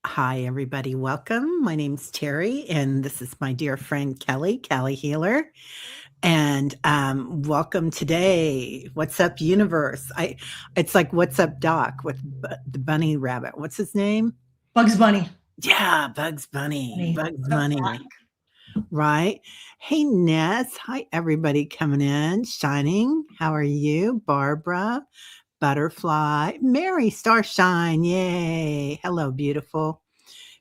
Hi, everybody. Welcome. My name's Terry, and this is my dear friend Kelly, Kelly Healer. And welcome today. What's up, universe? It's like what's up, Doc, with the bunny rabbit. What's his name? Bugs Bunny. Yeah, Bugs Bunny. Bunny. Bugs What's up, Bunny. Doc? Right. Hey, Ness. Hi, everybody coming in. Shining. How are you? Barbara, Butterfly, Mary, Starshine. Yay. Hello, beautiful.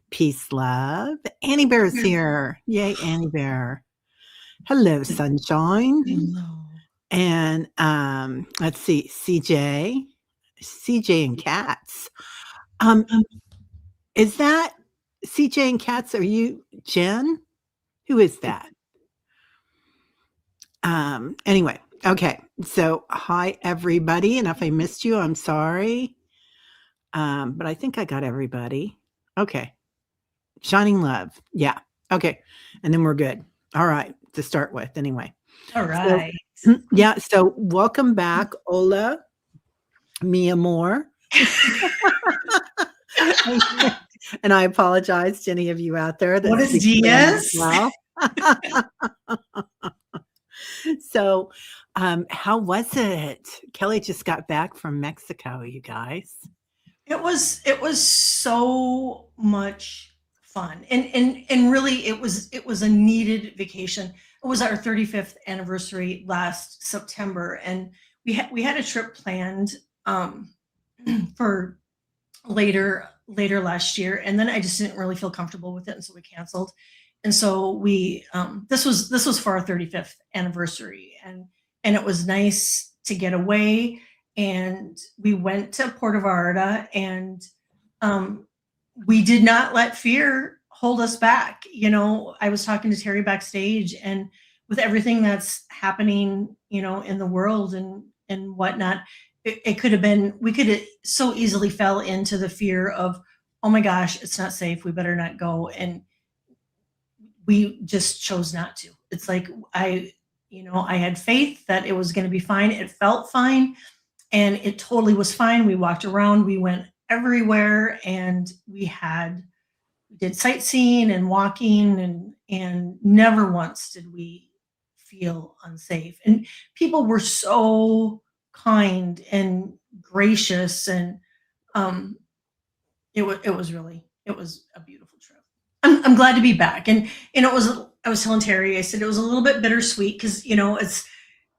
Peace, love. Annie Bear's here. Yay, Annie Bear. Hello, sunshine. Hello. And let's see, CJ and cats. Um, is that CJ and cats? Are you Jen? Who is that? Anyway, okay. So hi everybody. And if I missed you, I'm sorry. But I think I got everybody. Okay. Shining love. Yeah. Okay. And then we're good. All right. To start with, anyway. All So, right. yeah. So, welcome back, Ola, mi amor. And I apologize to any of you out there that Buenos speak Spanish as dias. well. So, how was it? Kelly just got back from Mexico, you guys. It was so much fun. And really it was a needed vacation. It was our 35th anniversary last September, and we had a trip planned um for later last year, and then I just didn't really feel comfortable with it, and so we canceled. And so we this was for our 35th anniversary, and it was nice to get away. And we went to Puerto Vallarta, and um, we did not let fear hold us back. I was talking to Terry backstage, and with everything that's happening, in the world and whatnot, it could have been, we could have so easily fell into the fear of, oh my gosh, it's not safe, we better not go. And we just chose not to. It's like I had faith that it was going to be fine. It felt fine, and it totally was fine. We walked around, we went everywhere, and we did sightseeing and walking, and never once did we feel unsafe. And people were so kind and gracious, and um it was a beautiful trip. I'm glad to be back. And I was telling Terry, I said it was a little bit bittersweet because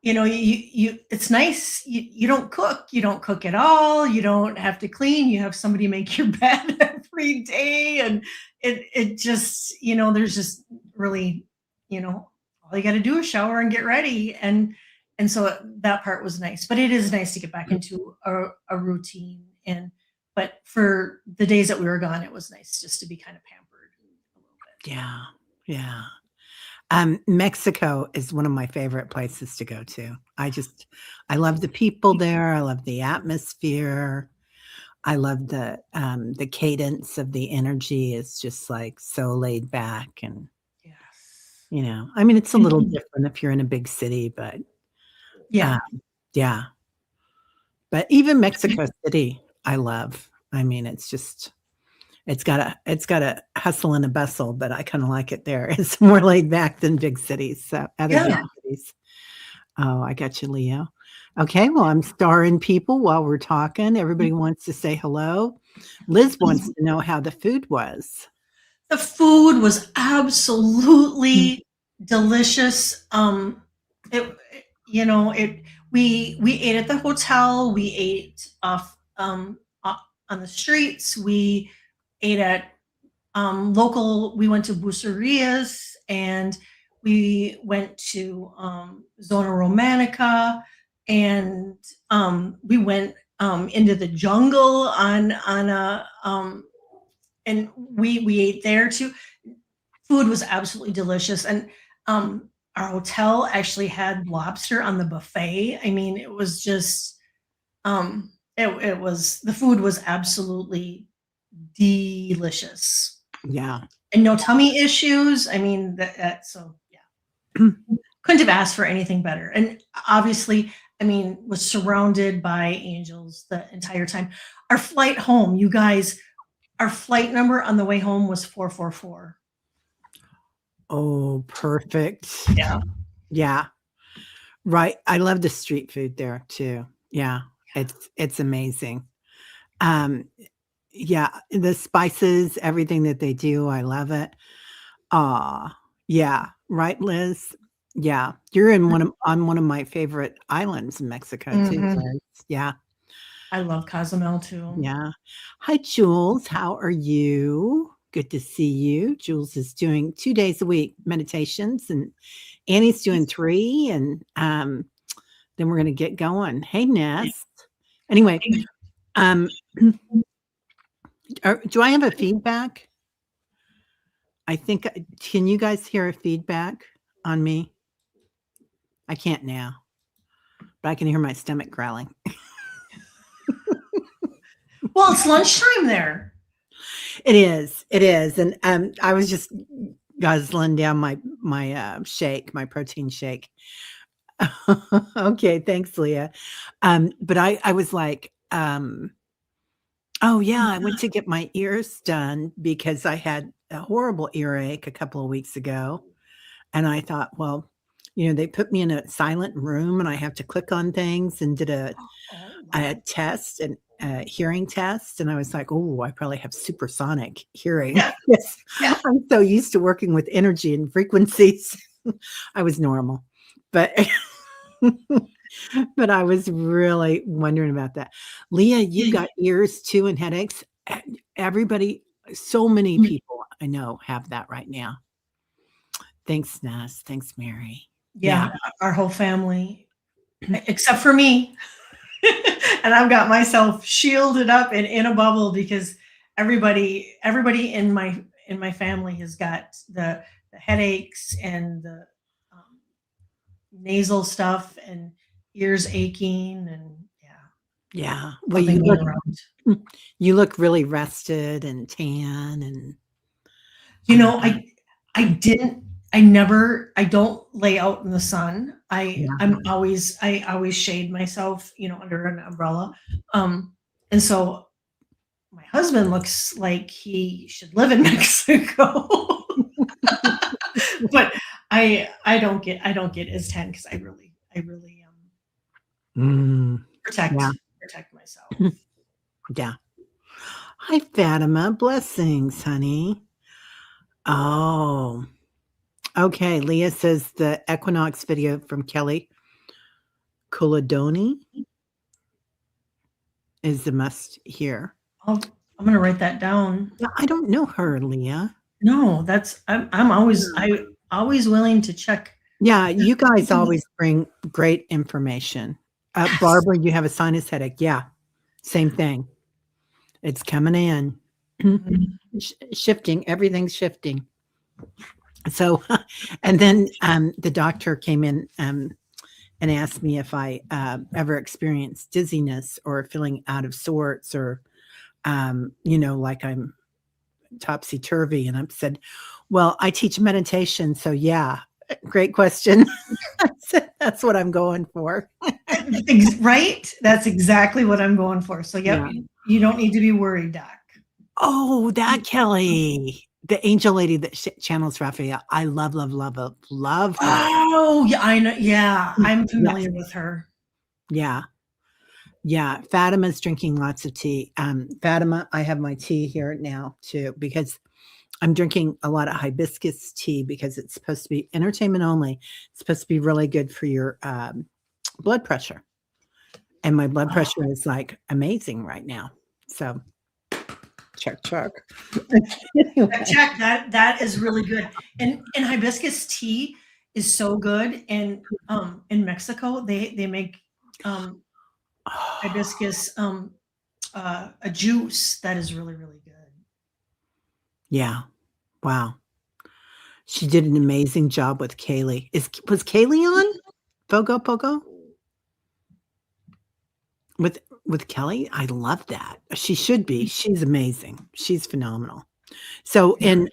it's nice. You don't cook at all. You don't have to clean. You have somebody make your bed every day. And it just, there's just really, all you got to do is shower and get ready. And so that part was nice, but it is nice to get back into a routine. But for the days that we were gone, it was nice just to be kind of pampered a little bit. Yeah. Yeah. Mexico is one of my favorite places to go to. I love the people there. I love the atmosphere. I love the cadence of the energy. It's just like so laid back, and Yes. I mean, it's a little And different if you're in a big city, but yeah. um, yeah. But even Mexico City, I love. I mean, it's got a hustle and a bustle, but I kind of like it there. It's more laid back than big cities, so other big Yeah. cities. Oh, I got you, Leo. Okay, well, I'm starring people while we're talking. Everybody wants to say hello. Liz wants to know how the food was. The food was Mm. absolutely delicious. It, it we ate at the hotel. We ate on the streets. We ate at local. We went to bucerias, and we went to Zona Romanica, and we went into the jungle on a and we ate there too. Food was absolutely delicious, and our hotel actually had lobster on the buffet. I mean, it was just it was the food was absolutely delicious, Yeah. and no tummy issues. I mean, that so yeah, couldn't have asked for anything better. And obviously, I mean, was surrounded by angels the entire time. Our flight home, you guys, our flight number on the way home was 444. Oh, perfect. Yeah. Yeah. Right. I love the street food there too. Yeah. It's amazing. Um, yeah, the spices, everything that they do, I love it. Ah, yeah. Right, Liz? Yeah. You're in one of on one of my favorite islands in Mexico too, Mhm. Liz. Yeah. I love Cozumel too. Yeah. Hi, Jules. How are you? Good to see you. Jules is doing 2 days a week meditations, and Annie's doing 3, and, then we're gonna get going. Hey, Ness. Anyway, um, do I have a feedback? I think can you guys hear a feedback on me? I can't now, but I can hear my stomach growling. Well, it's lunchtime there. It is, and, I was just guzzling down my shake, my protein shake. Okay, thanks, Leah. But I was like, oh, yeah, I went to get my ears done because I had a horrible earache a couple of weeks ago, and I thought, well, they put me in a silent room, and I have to click on things, and did Oh, a wow. test, and a hearing test, and I was like, "Oh, I probably have supersonic hearing." Yeah, Yes. yeah. I'm so used to working with energy and frequencies. I was normal, but but I was really wondering about that. Leah, you got ears too and headaches? Everybody, so many people I know have that right now. Thanks, Ness. Thanks, Mary. Yeah. Yeah, our whole family, except for me. And I've got myself shielded up and in a bubble because everybody in my family has got the headaches and the um, nasal stuff and ears aching and yeah, Yeah. Well, loving being around. you look really rested and tan and You uh, know, I didn't I don't lay out in the sun. yeah. I always shade myself, under an umbrella. Um, and so my husband looks like he should live in Mexico. But I don't get as tan because I really Mm, yeah. protect myself. Yeah. Hi, Fatima. Blessings, honey. Oh, okay. Leah says the equinox video from Kelly Culadoni is the must hear. I'm gonna write that down. Yeah, I don't know her, Leah. No, that's I always willing to check. Yeah, you guys always bring great information. Yes. Barbara, you have a sinus headache. Yeah, same thing. It's coming in. Mhm. Shifting, everything's shifting. So, and then the doctor came in and asked me if I ever experienced dizziness or feeling out of sorts or, like I'm topsy turvy. And I said, well, I teach meditation. So, yeah, great question. I said, that's what I'm going for. Right? That's exactly what I'm going for. So, yep, Yeah. you don't need to be worried, Doc. Oh, that Kelly, the angel lady that channels Raphael. I love, love, love, love her. Oh, yeah, I know. Yeah, I'm Yes. familiar with her. Yeah. Yeah. Fatima's drinking lots of tea. Fatima, I have my tea here now too, because I'm drinking a lot of hibiscus tea because it's supposed to be entertainment only. It's supposed to be really good for your blood pressure. And my blood Oh, pressure is like amazing right now. So check, check. Anyway. check that is really good. And hibiscus tea is so good. And in Mexico, they make um, hibiscus a juice that is really really good. Yeah. Wow. She did an amazing job with Kaylee. Was Kaylee on Fogo Pogo with Kelly? I love that. She should be. She's amazing. She's phenomenal. So, and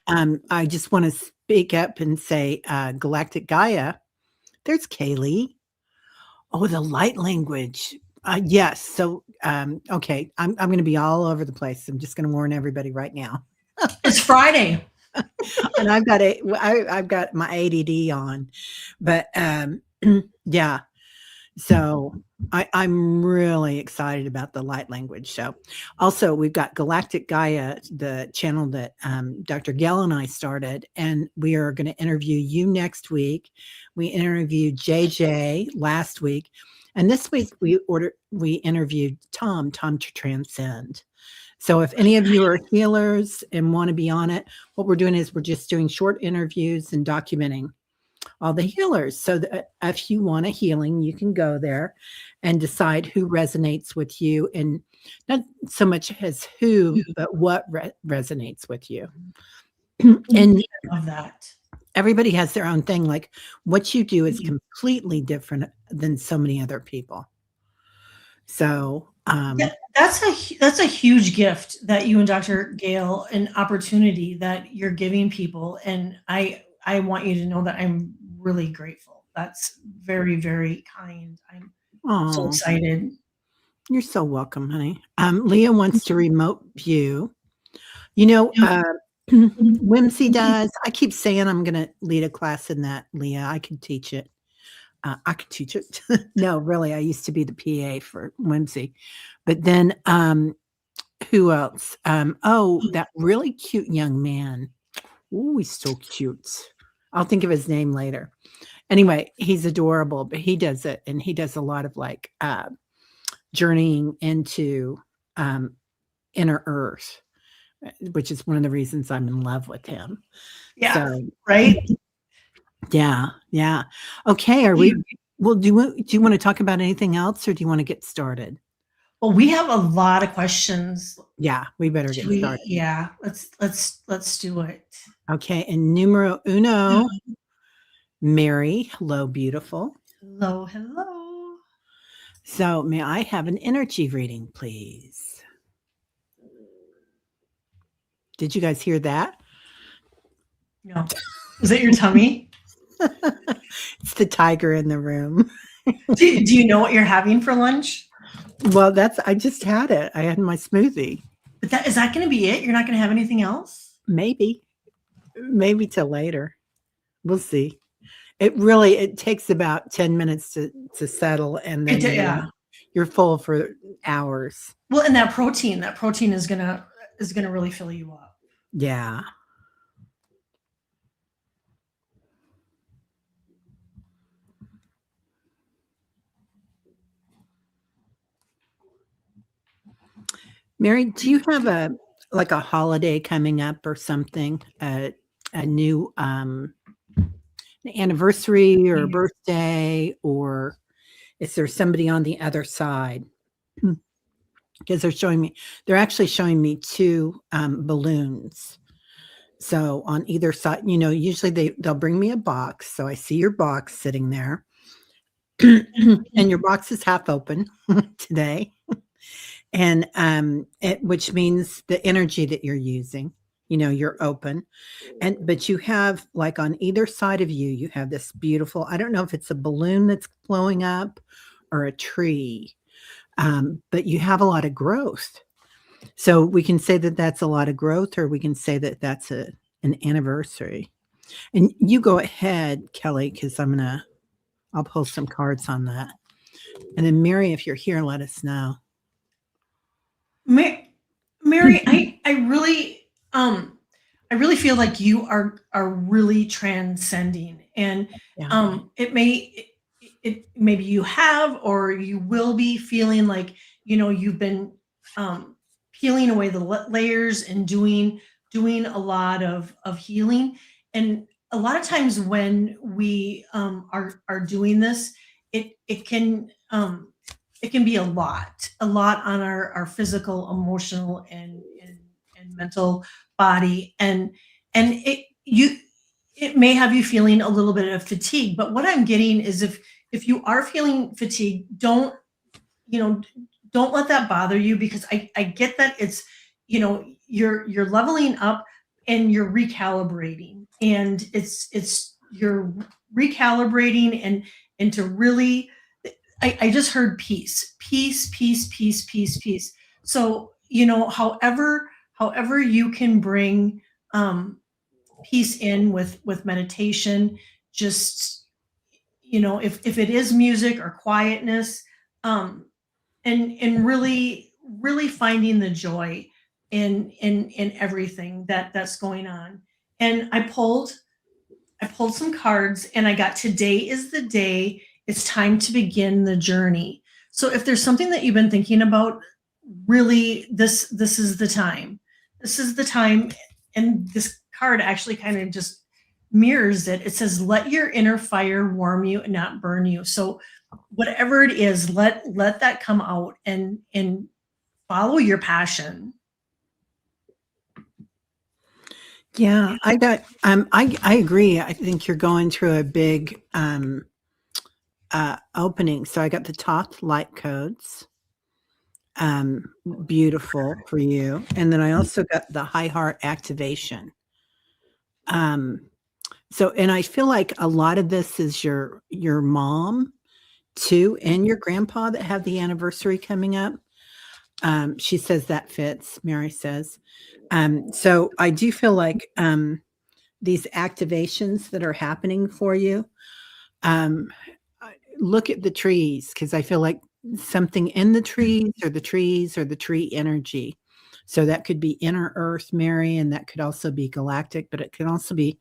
I just want to speak up and say, Galactic Gaia. There's Kaylee. Oh, the light language. Yes. So, okay, I'm going to be all over the place. I'm just going to warn everybody right now. It's Friday. And I've got my ADD on, but yeah. So I'm really excited about the light language show. Also, we've got Galactic Gaia, the channel that Dr. Gell and I started, and we are going to interview you next week. We interviewed JJ last week, and this week we interviewed Tom to Transcend. So if any of you are healers and want to be on it, what we're doing is we're just doing short interviews and documenting all the healers. So that if you want a healing, you can go there and decide who resonates with you, and not so much as who, but what resonates with you. And I love that. everybody has their own thing. Like what you do is completely different than so many other people. So, Yeah, that's a huge gift that you and Dr. Gale, an opportunity that you're giving people, and I want you to know that I'm really grateful. That's very, very kind. I'm so oh, excited. you're so welcome, honey. Leah wants to remote view. You know, Whimsy does. I keep saying I'm going to lead a class in that, Leah. I can teach it. I could teach it. No, really, I used to be the PA for Whimsy. But then, who else? Oh, that really cute young man. Oh, he's so cute. I'll think of his name later. Anyway, he's adorable, but he does it, and he does a lot of like journeying into inner earth, which is one of the reasons I'm in love with him. Yeah, So, right? yeah, yeah. Okay, are we? Well, do you want to talk about anything else, or do you want to get started? Well, we have a lot of questions. Yeah, we better get started. Yeah, let's do it. Okay, and numero uno, Mary. Hello, beautiful. Hello, hello. So, may I have an energy reading, please? Did you guys hear that? No. Is it your tummy? It's the tiger in the room. Do you know what you're having for lunch? Well, I just had it. I had my smoothie. But is that going to be it? You're not going to have anything else? Maybe till later. We'll see. It takes about 10 minutes to settle, and then you're full for hours. Well, and that protein is gonna really fill you up. Yeah. Mary, do you have a holiday coming up or something? A new anniversary or a birthday, or is there somebody on the other side? Because they're actually showing me two balloons. So on either side, usually they'll bring me a box. So I see your box sitting there. And your box is half open today. And which means the energy that you're using, you're open. But you have, like, on either side of you, you have this beautiful, I don't know if it's a balloon that's blowing up or a tree, but you have a lot of growth. So we can say that that's a lot of growth, or we can say that that's an anniversary. And you go ahead, Kelly, because I'll pull some cards on that. And then Mary, if you're here, let us know. Mary, I really feel like you are really transcending, and maybe you have, or you will be feeling like you've been peeling away the layers and doing a lot of healing. And a lot of times when we are doing this, it can be a lot on our physical, emotional, and mental body, and it may have you feeling a little bit of fatigue. But what I'm getting is, if you are feeling fatigue, don't let that bother you, because I get that it's you're leveling up and you're recalibrating, and you're recalibrating, and to really, I just heard peace, peace, peace, peace, peace, peace. So, however you can bring um, peace in with meditation, just, if it is music or quietness, um, and really finding the joy in everything that's going on. And I pulled some cards and I got, today is the day. It's time to begin the journey. So if there's something that you've been thinking about, really, this is the time. This is the time. And this card actually kind of just mirrors it. It says, let your inner fire warm you and not burn you. So whatever it is, let that come out and follow your passion. Yeah, I agree. I think you're going through a big opening. So I got the Toth light codes. Beautiful for you. And then I also got the high heart activation. So and I feel like a lot of this is your mom too and your grandpa that have the anniversary coming up. She says that fits, Mary says. So I do feel like these activations that are happening for you, look at the trees because I feel like something in the trees or the tree energy. So that could be inner earth, Mary, and that could also be galactic, but it can also be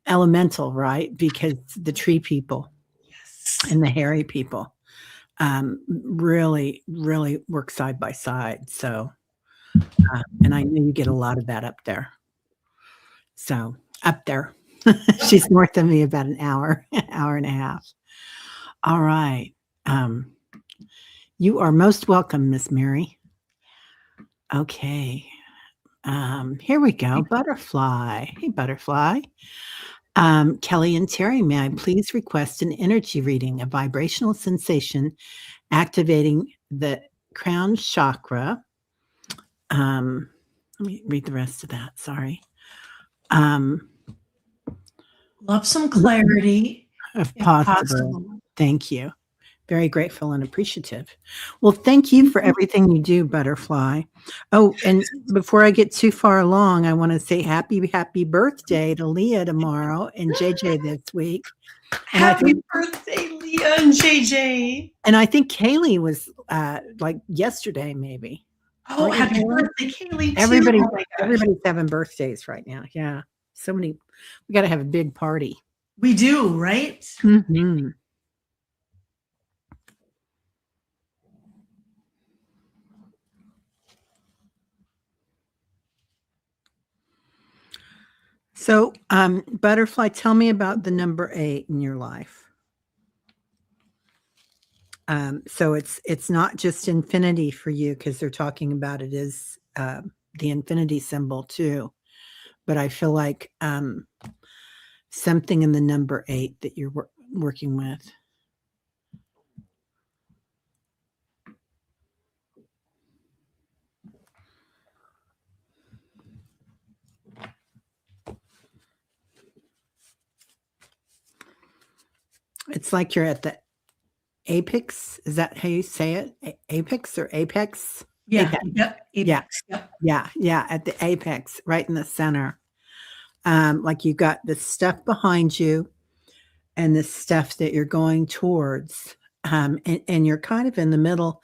elemental, right? Because the tree people Yes. and the hairy people really, really work side by side. So, and I know you get a lot of that up there. So, up there. She's north of me about an hour, hour and a half. All right. Um, you are most welcome, Miss Mary. Okay. Here we go. Butterfly. Hey, Butterfly. Kelly and Terry, may I please request an energy reading, a vibrational sensation activating the crown chakra? Let me read the rest of that. Sorry. Love some clarity, If if possible. possible. Thank you. Very grateful and appreciative. Well, thank you for everything you do, Butterfly. Oh, and before I get too far along, I want to say happy birthday to Leah tomorrow and JJ this week. And Happy birthday, Leah and JJ. And I think Kaylee was like yesterday, maybe. Oh, Right, happy Kaylee? birthday, Kaylee, too. Everybody, Oh my gosh. everybody's having birthdays right now. Yeah, so many. We got to have a big party. We do, right? Mm-hmm. So, Butterfly, tell me about the number 8 in your life. So it's not just infinity for you because they're talking about it as the infinity symbol too. But I feel like something in the number 8 that you're working with. It's like you're at the apex. Is that how you say it? Apex or apex? Yeah. Apex. Yep. Yeah. Yep. Yeah. At the apex, right in the center. Like you got the stuff behind you and the stuff that you're going towards. And you're kind of in the middle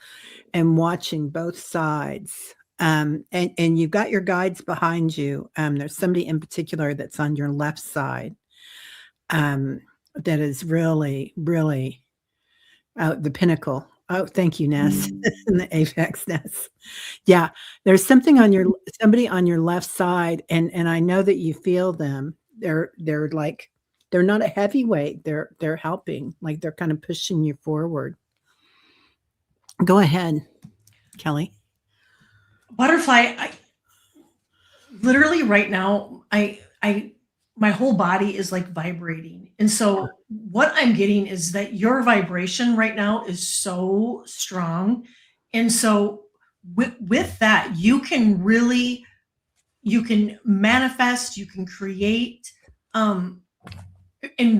and watching both sides. And you've got your guides behind you. There's somebody in particular that's on your left side that is really, really the pinnacle. Oh, thank you, Ness, and the apex, Ness. Yeah, there's somebody on your left side, and I know that you feel them. They're like they're not a heavyweight. They're helping, like they're kind of pushing you forward. Go ahead, Kelly. Butterfly, literally right now, my whole body is like vibrating. And so what I'm getting is that your vibration right now is so strong. And so with that, you can manifest, you can create, and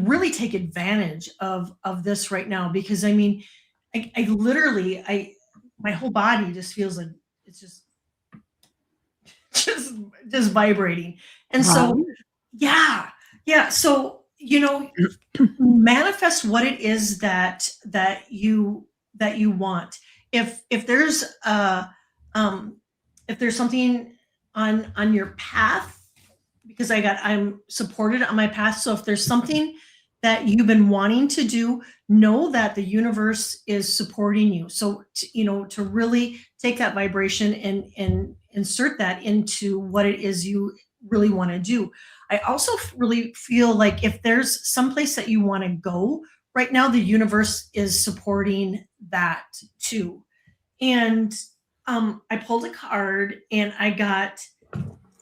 really take advantage of this right now. Because I mean, I literally, my whole body just feels like it's just just vibrating. And so, Right. yeah, yeah. So, manifest what it is that you want. If there's um if there's something on your path, because I'm supported on my path. So if there's something that you've been wanting to do, know that the universe is supporting you. So to really take that vibration and insert that into what it is you really want to do. I also really feel like if there's someplace that you want to go right now, the universe is supporting that too. And I pulled a card and I got,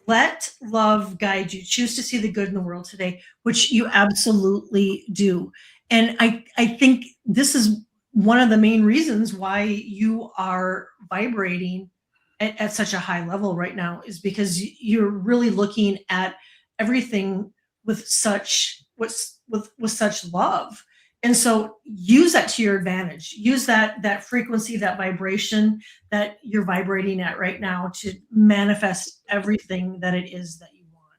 let love guide you. Choose to see the good in the world today, which you absolutely do. And I think this is one of the main reasons why you are vibrating at such a high level right now, is because you're really looking at everything with with such love. And so use that to your advantage. Use that frequency, that vibration that you're vibrating at right now to manifest everything that it is that you want.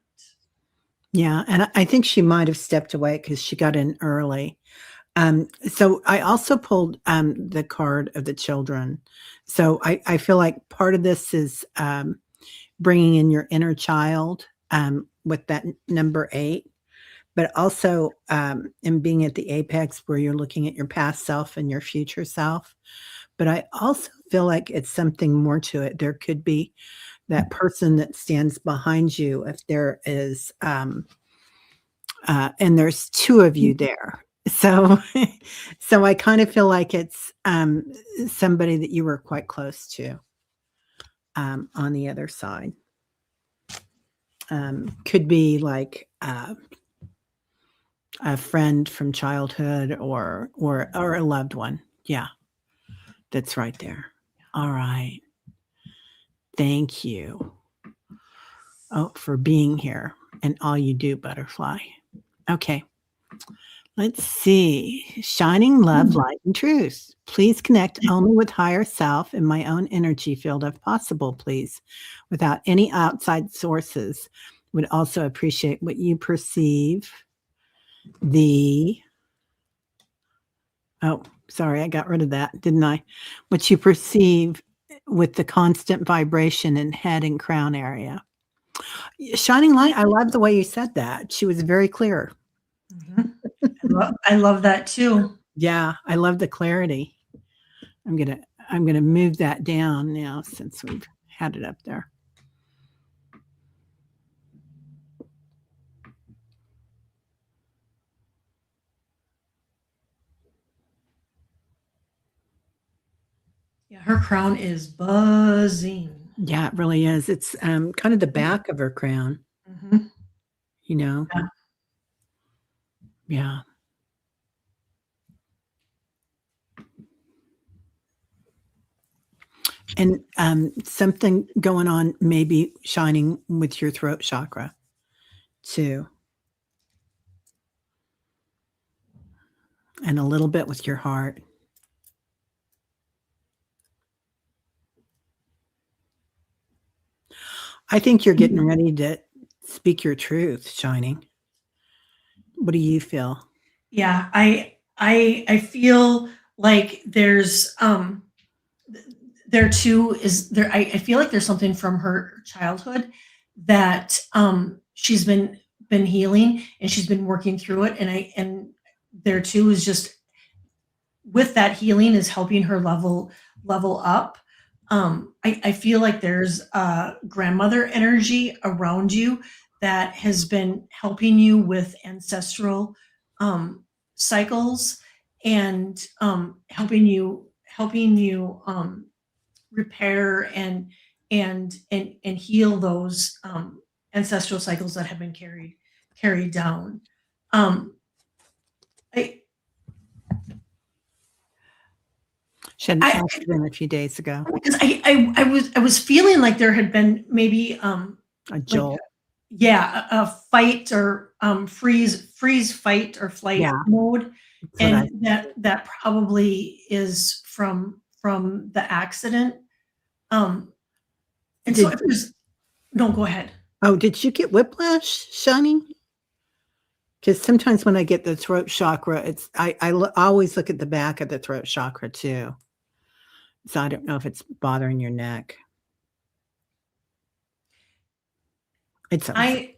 Yeah, and I think she might have stepped away because she got in early. So I also pulled, the card of the children. So I feel like part of this is, bringing in your inner child, with that number 8, but also, in being at the apex where you're looking at your past self and your future self. But I also feel like it's something more to it. There could be that person that stands behind you if there is, and there's 2 of you there. So so I kind of feel like it's, somebody that you were quite close to, on the other side. Could be like, a friend from childhood or a loved one. Yeah, that's right there. All right. Thank you, for being here and all you do, butterfly. Okay. Let's see. Shining love, light, and truth. Please connect only with higher self and my own energy field if possible, please, without any outside sources. Would also appreciate what you perceive the oh, sorry, I got rid of that, didn't I? What you perceive with the constant vibration in head and crown area. Shining light, I love the way you said that. She was very clear. Mhm. I love that too. Yeah, I love the clarity. I'm gonna move that down now since we've had it up there. Yeah, her crown is buzzing. Yeah, it really is. It's, kind of the back of her crown, Mhm. you know? Yeah. Yeah. And, something going on maybe shining with your throat chakra too. And a little bit with your heart. I think you're getting ready to speak your truth, Shining. What do you feel? Yeah, I feel like there too is there I feel like there's something from her childhood that she's been healing, and she's been working through it, and there too is just, with that healing, is helping her level up. I feel like there's a grandmother energy around you that has been helping you with ancestral um, cycles, and helping you repair and heal those ancestral cycles that have been carried down. Um, I, She had an I accident a few days ago. because I was feeling like there had been maybe A like, jolt. yeah, a fight or freeze fight or flight Yeah, mode, what I and that probably is from the accident. Um, and so did. if there's no, go ahead. Oh, did you get whiplash, Shining? Because sometimes when I get the throat chakra, it's I always look at the back of the throat chakra too. So I don't know if it's bothering your neck. It's okay.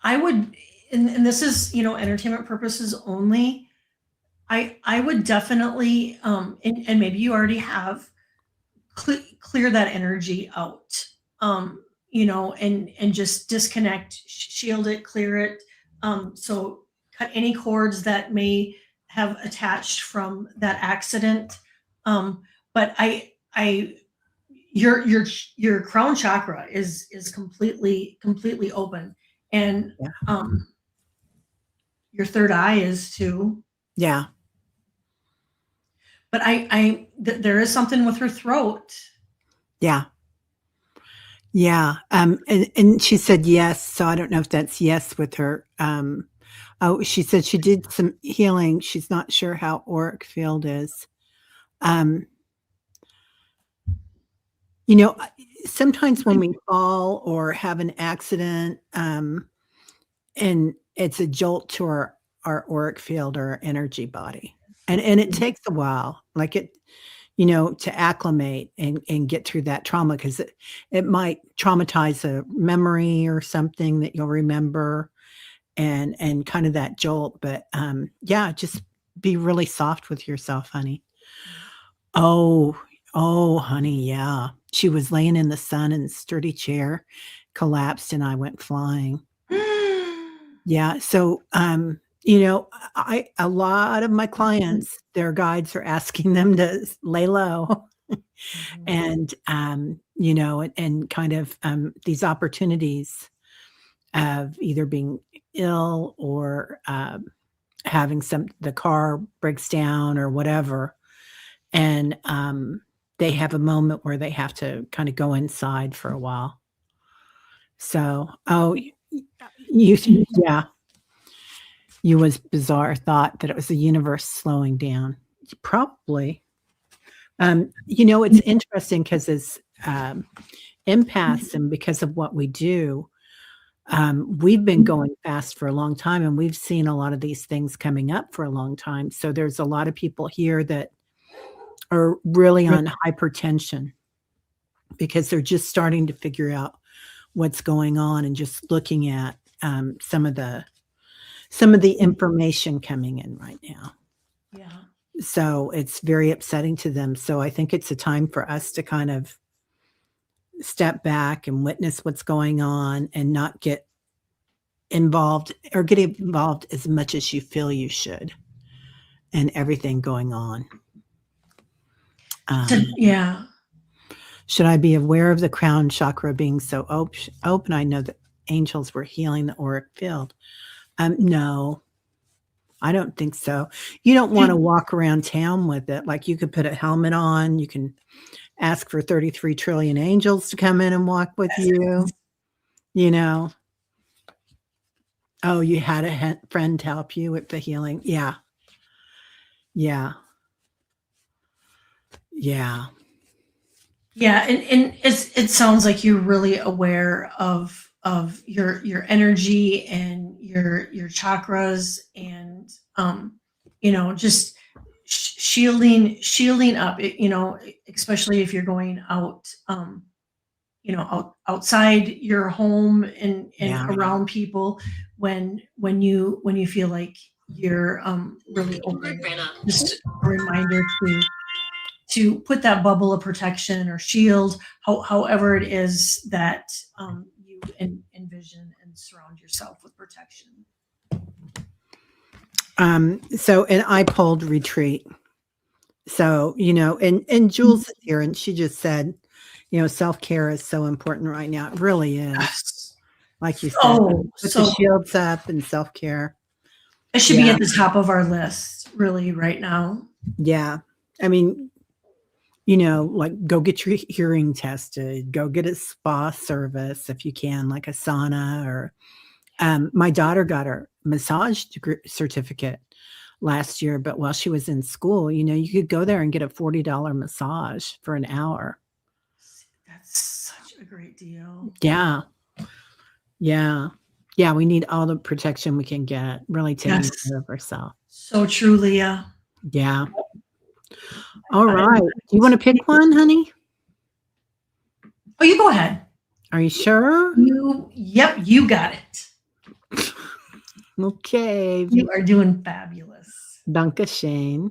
I would, and this is, entertainment purposes only. I would definitely, and maybe you already have, clear that energy out, and just disconnect, shield it, clear it. So cut any cords that may have attached from that accident. But I, your crown chakra is completely open, and Yeah. your third eye is too. Yeah. But there is something with her throat. Yeah. Yeah. And she said yes. So I don't know if that's yes with her. Oh, she said she did some healing. She's not sure how auric field is. Um, you know, sometimes when we fall or have an accident, and it's a jolt to our auric field or our energy body. And it takes a while, like to acclimate and get through that trauma because it might traumatize a memory or something that you'll remember and kind of that jolt. But yeah, just be really soft with yourself, honey. Oh, oh, honey, yeah. She was laying in the sun in a sturdy chair, collapsed, and I went flying. Yeah, so, a lot of my clients, their guides are asking them to lay low and, and kind of, these opportunities of either being ill or, having the car breaks down or whatever, and, they have a moment where they have to kinda go inside for a while. So, oh, you yeah. You was bizarre thought that it was the universe slowing down. Probably. It's interesting because as, empaths and because of what we do, we've been going fast for a long time, and we've seen a lot of these things coming up for a long time. So there's a lot of people here that are really on hypertension because they're just starting to figure out what's going on and just looking at, some of the information coming in right now. Yeah. So it's very upsetting to them. So I think it's a time for us to kind of step back and witness what's going on and not get involved or get involved as much as you feel you should and everything going on. Yeah. Should I be aware of the crown chakra being so open? I know that angels were healing the auric field. No, I don't think so. You don't wanna walk around town with it, like, you could put a helmet on, you can ask for 33 trillion angels to come in and walk with you know? Oh, you had a friend help you with the healing. Yeah. Yeah. Yeah. Yeah, and it sounds like you're really aware of your energy and your chakras, and just shielding up, especially if you're going out, outside your home and Yeah. around people, when you feel like you're really open. Just a reminder to put that bubble of protection or shield, however it is that you envision and surround yourself with protection. So and I pulled retreat. So, and Jules is here and she just said, self-care is so important right now. It really is. Yes. Like you said, Oh, put so the shields up and self-care. it should be at the top of our list, really, right now. Yeah. I mean, like go get your hearing tested, go get a spa service if you can, like a sauna or my daughter got her massage certificate last year, but while she was in school, you could go there and get a $40 massage for an hour. That's such a great deal. Yeah. Yeah. Yeah, we need all the protection we can get, really taking Yes. care of ourselves. So true, Leah. Yeah. All right. Do you wanna pick one, honey? Oh, you go ahead. Are you sure? Yep, you got it. Okay. You are doing fabulous. Danke schön.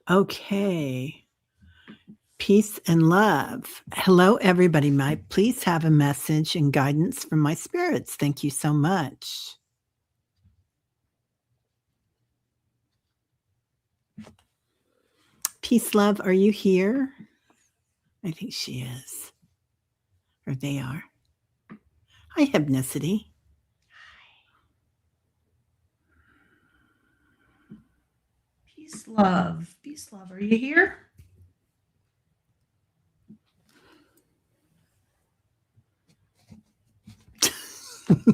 Okay. Peace and love. Hello, everybody. May I please have a message and guidance from my spirits? Thank you so much. Peace, love, are you here? I think she is. Or they are. Hi, Hypnicity. Peace, love. Peace, love. Are you here?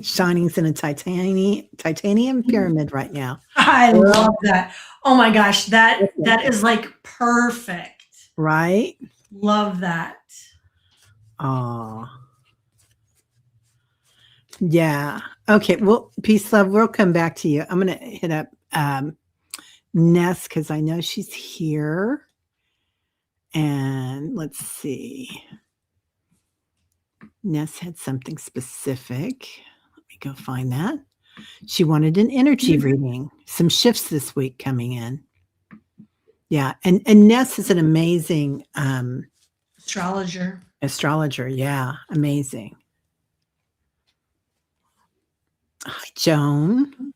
Shining's in a titanium pyramid right now. I love that. Oh my gosh, that is like perfect. Right? Love that. Aw. Yeah. Okay. Well, peace, love. We'll come back to you. I'm going to hit up Ness because I know she's here. And let's see. Ness had something specific. Let me go find that. She wanted an energy reading. Some shifts this week coming in. Yeah. And Ness is an amazing astrologer. Yeah. Amazing. Hi, Joan.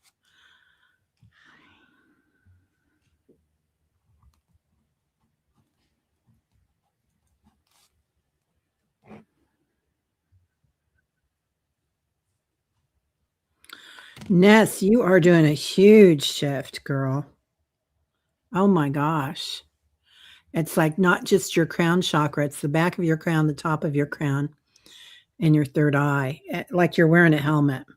Ness, you are doing a huge shift, girl. Oh my gosh. It's like not just your crown chakra, it's the back of your crown, the top of your crown, and your third eye, like you're wearing a helmet.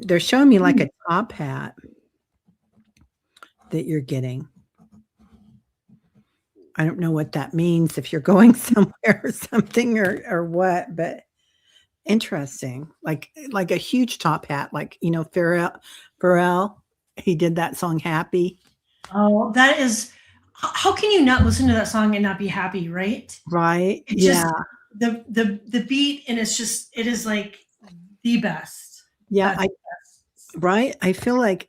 They're showing me like a top hat that you're getting. I don't know what that means, if you're going somewhere or something or what, but interesting. Like a huge top hat, like, Pharrell, he did that song Happy. Oh, that is, how can you not listen to that song and not be happy, right? Right. It Yeah. just, the beat, and it is like the best. Yeah. That's Right. I feel like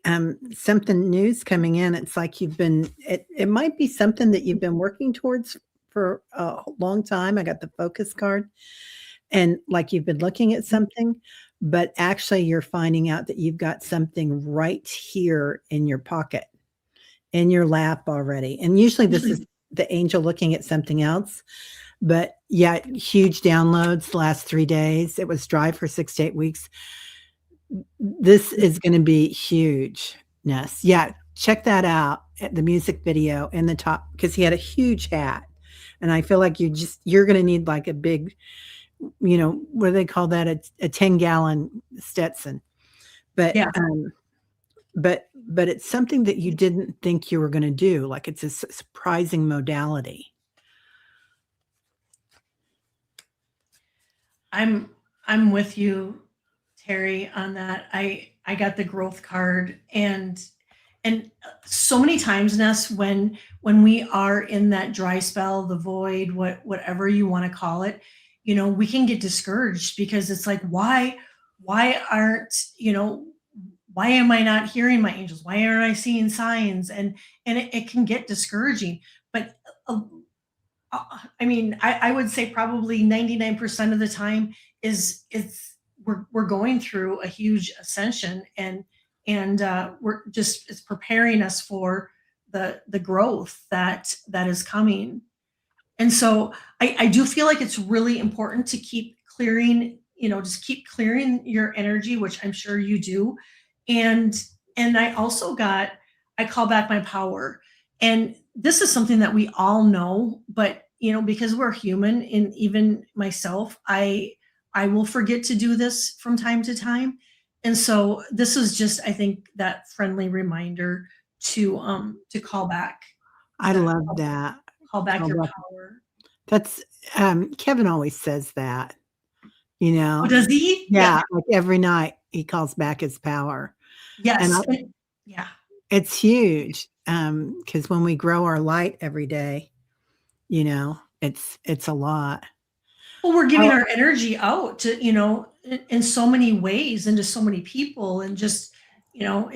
something new's coming in. It's like it might be something that you've been working towards for a long time. I got the focus card, and like you've been looking at something, but actually you're finding out that you've got something right here in your pocket, in your lap already. And usually this is the angel looking at something else. But yeah, huge downloads the last 3 days. It was dry for 6 to 8 weeks. This is going to be huge, Ness. Yeah, check that out at the music video in the top, because he had a huge hat. And I feel like you're going to need like a big, what do they call that? A 10-gallon Stetson. But yeah. But it's something that you didn't think you were going to do. Like it's a surprising modality. I'm with you, Terry, on that. I got the growth card, and so many times, Ness, when we are in that dry spell, the void, whatever you want to call it, we can get discouraged because it's like, why aren't, why am I not hearing my angels? Why aren't I seeing signs? And it can get discouraging. But I mean, I would say probably 99% of the time we're going through a huge ascension, and it's preparing us for the growth that is coming. And so I do feel like it's really important to keep clearing, just keep clearing your energy, which I'm sure you do. And I also I call back my power. And this is something that we all know, but you know, because we're human, and even myself, I will forget to do this from time to time. And so this is just, I think, that friendly reminder to call back I that love that. call back Call your back. power. That's, Kevin always says that, you Oh, know? does he? Yeah. Yeah, like every night he calls back his power. And I Yes. Yeah. it's huge, because when we grow our light every day, it's a lot. Well, we're giving Oh, our energy out to, you know, in so many ways and to so many people, and just, you know,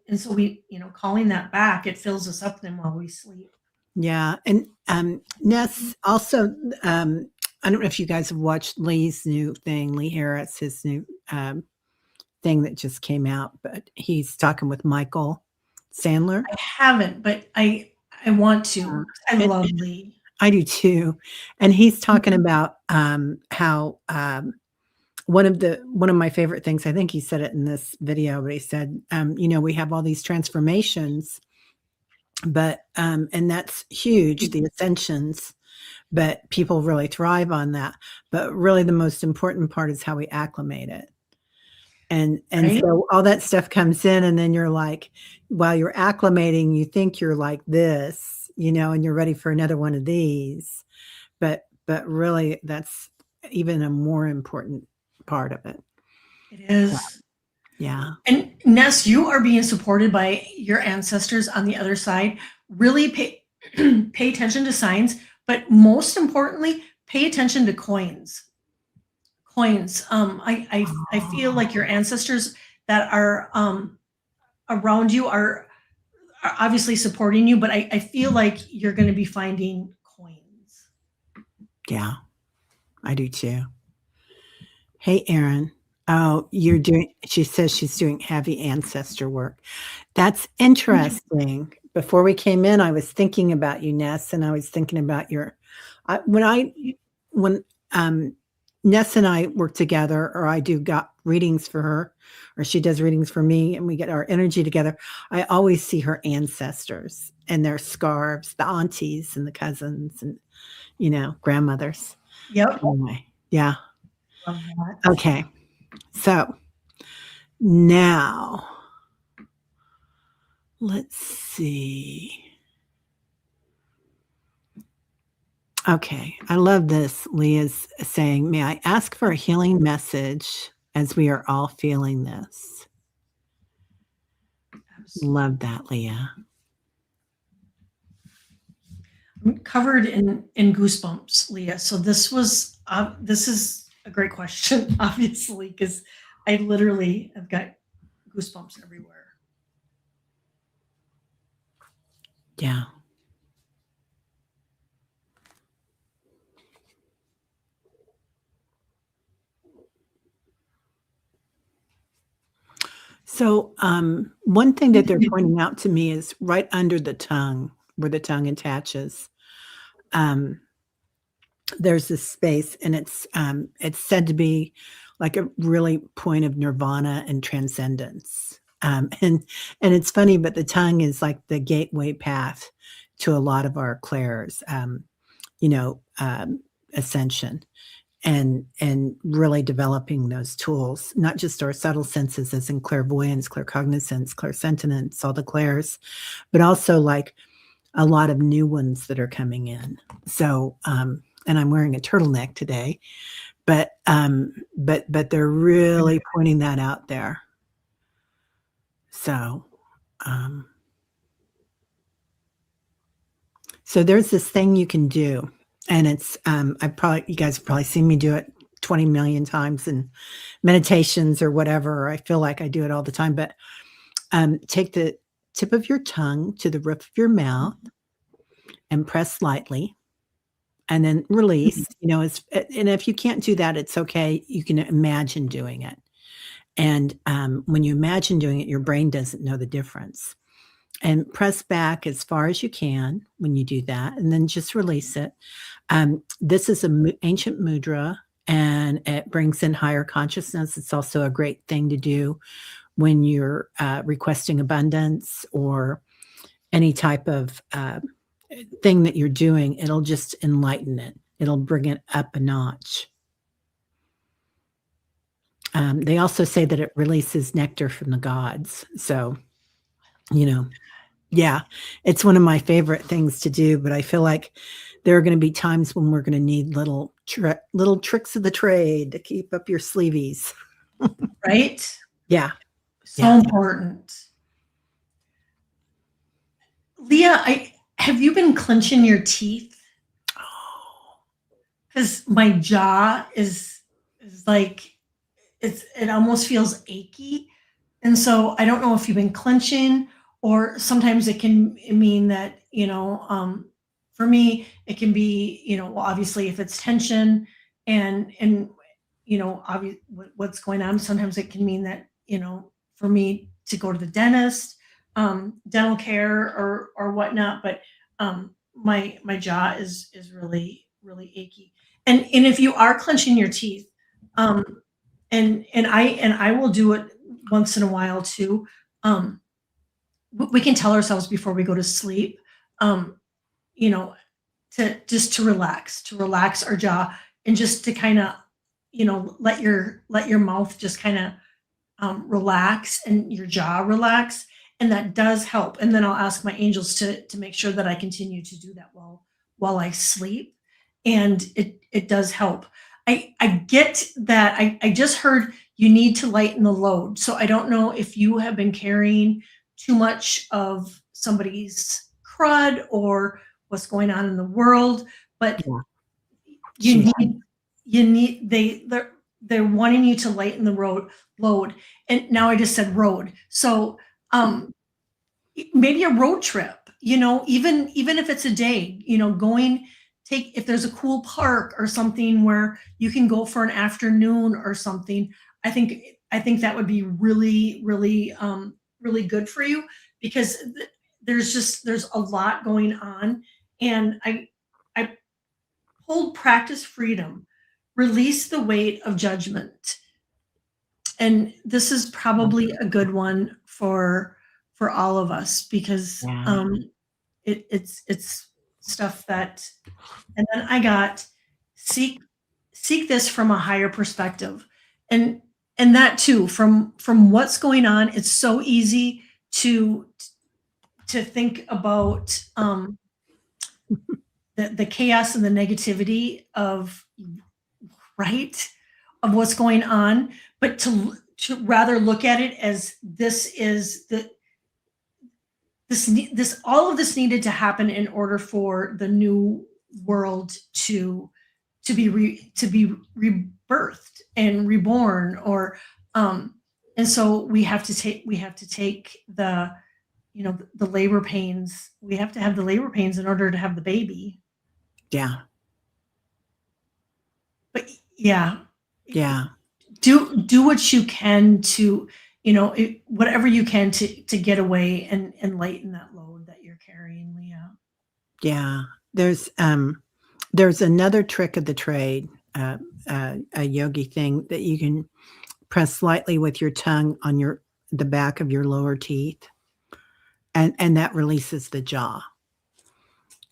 and so we, you know, calling that back, it fills us up then while we sleep. yeah, and, Ness also, I don't know if you guys have watched Lee's new thing, Lee Harris, his new, thing that just came out, but he's talking with Michael Sandler. I haven't, but I want to. Uh, 'Cause I and love Lee. I do too, and he's talking about, how, one of my favorite things, I think he said it in this video, but he said, "We have all these transformations, but, and that's huge, the ascensions, but people really thrive on that, but really the most important part is how we acclimate it." And Right? so all that stuff comes in, and then you're like, while you're acclimating, you think you're like this, and you're ready for another one of these, but really that's even a more important part of it. It So, is. yeah. And Ness, you are being supported by your ancestors on the other side. Really pay attention to signs, but most importantly, pay attention to coins. Coins. I feel like your ancestors that are around you are obviously supporting you, but I feel like you're going to be finding coins. Yeah, I do too. Hey, Erin. Oh, she says she's doing heavy ancestor work. That's interesting. Before we came in, I was thinking about you, Ness, and I was thinking about when Ness and I work together, or I do got readings for her, or she does readings for me, and we get our energy together. I always see her ancestors and their scarves, the aunties and the cousins, and grandmothers. Yep. Anyway, yeah. Love that. Okay. So now let's see. Okay. I love this. Leah's saying, "May I ask for a healing message as we are all feeling this?" Absolutely. Love that, Leah. I'm covered in goosebumps, Leah. So this is a great question, obviously, because I literally have got goosebumps everywhere. Yeah. So, one thing that they're pointing out to me is right under the tongue, where the tongue attaches. Um, there's this space, and it's said to be like a really point of nirvana and transcendence. And it's funny, but the tongue is like the gateway path to a lot of our clairs, you know, um, ascension, and really developing those tools, not just our subtle senses, as in clairvoyance, claircognizance, clairsentience, all the clairs, but also like a lot of new ones that are coming in. So, and I'm wearing a turtleneck today, but they're really pointing that out there. So, um, so there's this thing you can do, and it's you guys have probably seen me do it 20 million times in meditations or whatever. I feel like I do it all the time, but take the tip of your tongue to the roof of your mouth and press lightly, and then release. And if you can't do that, it's okay. You can imagine doing it. And when you imagine doing it, your brain doesn't know the difference. And press back as far as you can when you do that, and then just release it. This is an ancient mudra, and it brings in higher consciousness. It's also a great thing to do when you're requesting abundance or any type of thing that you're doing, it'll just enlighten it. It'll bring it up a notch. They also say that it releases nectar from the gods. So, you know, yeah, it's one of my favorite things to do. But I feel like there are going to be times when we're going to need little tricks of the trade to keep up your sleeveys. Right? Yeah, So yeah. important. Leah, I have you been clenching your teeth? Oh, Because my jaw is like it almost feels achy. And so I don't know if you've been clenching, or sometimes it can mean that, for me, it can be, well, obviously if it's tension and, what's going on, sometimes it can mean that, for me to go to the dentist, dental care or whatnot. But my jaw is really, really achy. And if you are clenching your teeth, um, and I will do it once in a while too. Um, we can tell ourselves before we go to sleep, um, you know, to just to relax our jaw, and just to kind of, let your mouth just kind of relax, and your jaw relax, and that does help. And then I'll ask my angels to make sure that I continue to do that while I sleep, and it does help. I get that. I just heard you need to lighten the load. So I don't know if you have been carrying too much of somebody's crud or what's going on in the world, but yeah. you She need you need they're wanting you to lighten the load. And now I just said road. So um maybe a road trip, even if it's a day, going, take, if there's a cool park or something where you can go for an afternoon or something. I think that would be really, really, really good for you, because there's a lot going on. And I hold practice freedom, release the weight of judgment. And this is probably a good one for all of us, because yeah, it's stuff that. And then I got, seek seek this from a higher perspective. And that too, from what's going on, it's so easy to think about the chaos and the negativity of, right, of what's going on, but to rather look at it as, this all of this needed to happen in order for the new world to be rebirthed and reborn. Or and so we have to take the labor pains. We have to have the labor pains in order to have the baby. yeah, But yeah, yeah, do what you can to, whatever you can to get away and lighten that load that you're carrying, Leah. yeah. There's another trick of the trade, a yogi thing that you can press lightly with your tongue on the back of your lower teeth, and that releases the jaw.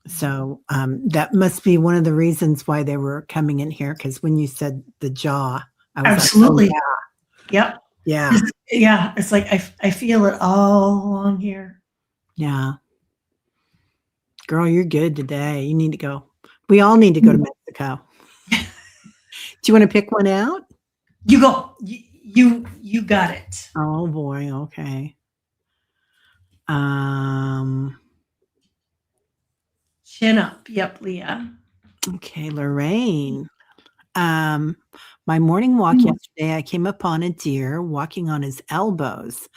So, that must be one of the reasons why they were coming in here. Because when you said the jaw, I was like, "Oh, Absolutely. Yep. yeah, Yeah, it's like I feel it all along here. yeah. Girl, you're good today. You need to go. We all need to go to Mexico. Do you wanna pick one out? You go. You got it. Oh, boy, okay. Um, Chin up. Yep, Leah. okay, Lorraine. Um, my morning walk yesterday, I came upon a deer walking on his elbows.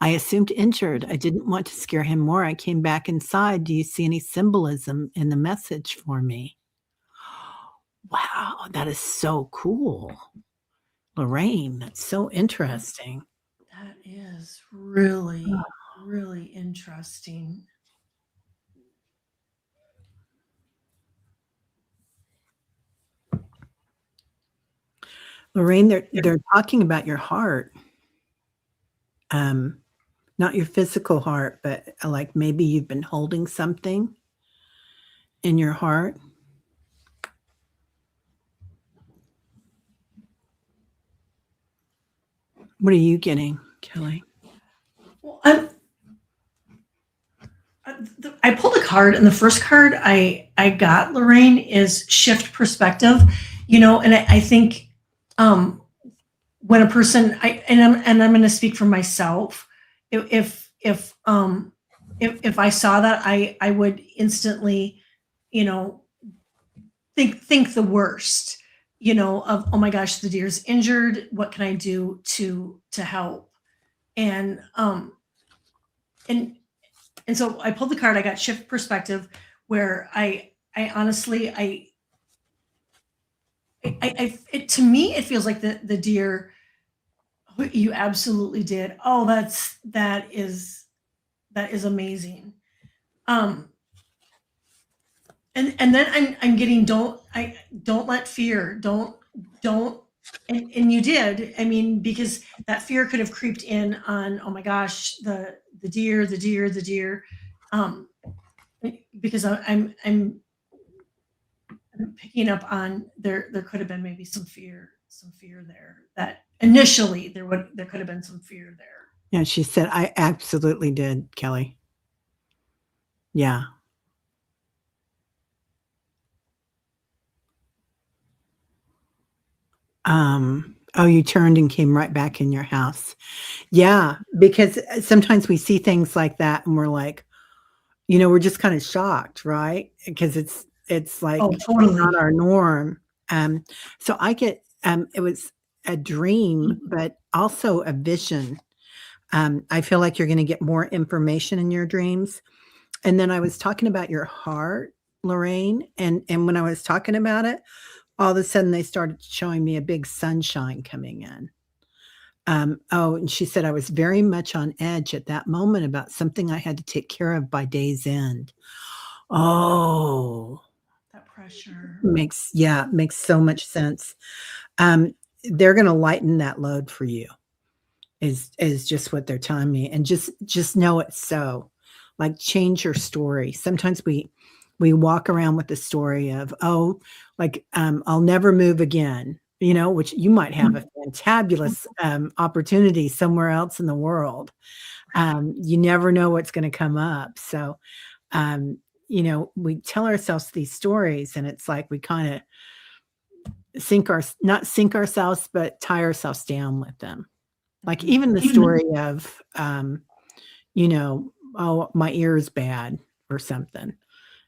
I assumed injured. I didn't want to scare him more. I came back inside. Do you see any symbolism in the message for me? Wow, that is so cool. Lorraine, that's so interesting. That is really, really interesting. Lorraine, they're talking about your heart. Um, not your physical heart, but, like, maybe you've been holding something, in your heart? What are you getting, Kelly? Well, I pulled a card, and the first card I got, Lorraine, is shift perspective. And I think when a person, I'm going to speak for myself. If I saw that, I would instantly, you know, think the worst, of, oh my gosh, the deer's injured. What can I do to help? And and and so I pulled the card. I got shift perspective, where I honestly, to me, it feels like the deer, you absolutely did. Oh, that is amazing. Um, and then I'm getting, don't let fear, don't and you did. I mean, because that fear could have creeped in on, oh my gosh, the deer. Um, because I'm picking up on, there could have been maybe some fear there, that initially there could have been some fear there. Yeah, she said, I absolutely did, Kelly. Yeah. Oh, you turned and came right back in your house. Yeah, because sometimes we see things like that and we're like, we're just kind of shocked, right? Because it's like Oh, not totally. our norm. So I get it was a dream, but also a vision. I feel like you're going to get more information in your dreams. And then I was talking about your heart, Lorraine, and when I was talking about it, all of a sudden they started showing me a big sunshine coming in. Oh, and she said I was very much on edge at that moment about something I had to take care of by day's end. Oh, That pressure. makes so much sense. Um, they're gonna lighten that load for you is just what they're telling me. And just know it's so. Like change your story. Sometimes we walk around with the story of, oh, like I'll never move again, which you might have a fantabulous opportunity somewhere else in the world. You never know what's going to come up. So we tell ourselves these stories and it's like we kind of not sink ourselves, but tie ourselves down with them. Like even the story of, oh, my ear is bad or something.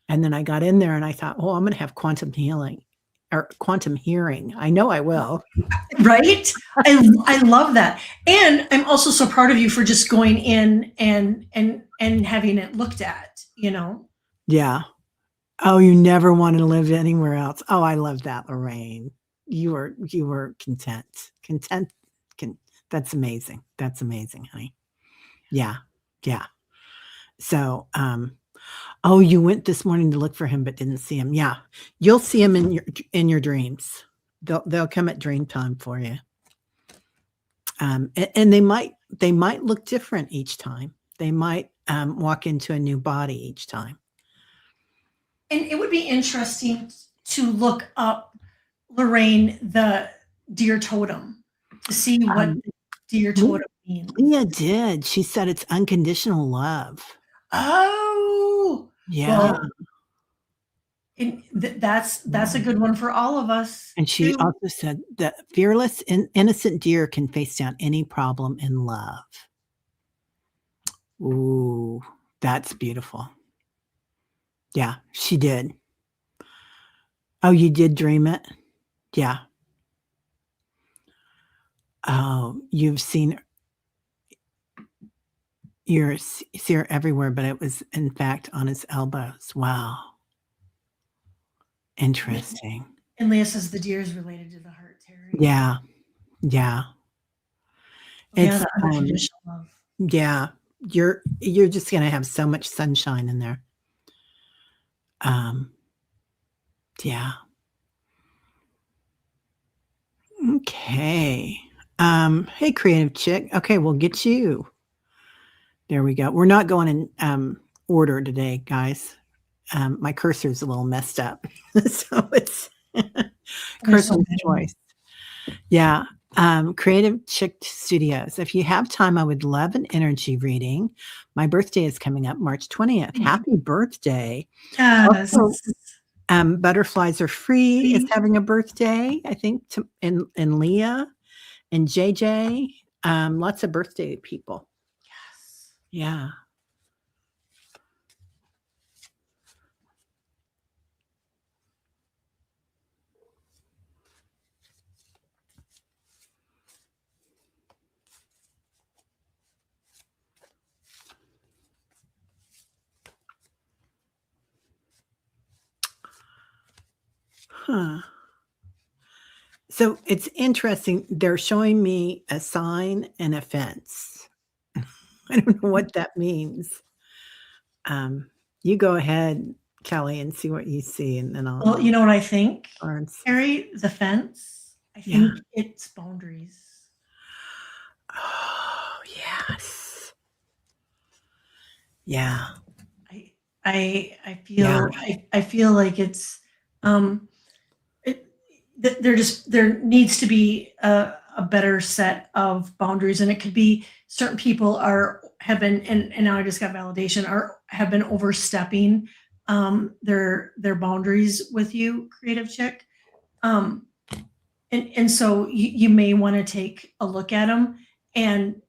And then I got in there and I thought, oh, I'm going to have quantum healing or quantum hearing. I know I will. Right? I love that. And I'm also so proud of you for just going in and having it looked at. Yeah. Oh, you never want to live anywhere else. Oh, I love that, Lorraine. You were content. Content. Con- that's amazing. That's amazing, honey. Yeah. Yeah. So, oh, you went this morning to look for him but didn't see him. Yeah. You'll see him in your dreams. They'll come at dream time for you. And they might look different each time. They might walk into a new body each time. And it would be interesting to look up, Lorraine, the deer totem, to see what Um, the deer Le- totem means. Leah did. She said it's unconditional love. Oh, Yeah. well, that's a good one for all of us And she too. also said that fearless and innocent deer can face down any problem in love. Ooh, that's beautiful. Yeah, she did. Oh, you did dream it? Yeah. Oh, you've seen see her everywhere, but it was in fact on his elbows. Wow. Interesting. And Leah says the deer is related to the heart, Terry. Yeah. Yeah. Oh yeah, It's the unconditional love. yeah. You're just gonna have so much sunshine in there. Um, yeah. Okay. Hey, creative chick. Okay, we'll get you. There we go. We're not going in order today, guys. my cursor's a little messed up. So it's There's so Curson's many. choice. Yeah. Creative Chick Studios. If you have time, I would love an energy reading. My birthday is coming up March 20th. Happy birthday. Yes. Also, Butterflies Are Free is having a birthday, I think, and Leah and JJ. Lots of birthday people. Yes. Yeah. Huh. So it's interesting. They're showing me a sign and a fence. I don't know what that means. You go ahead, Kelly, and see what you see, and then I'll Well, you know what I think, Lawrence. Carrie? The fence. I Yeah. think it's boundaries. Oh, yes. Yeah. I Yeah. I feel like it's it, there needs to be a better set of boundaries, and it could be certain people are have been and now I just got validation are have been overstepping their boundaries with you, creative chick. Um, and so you may want to take a look at them and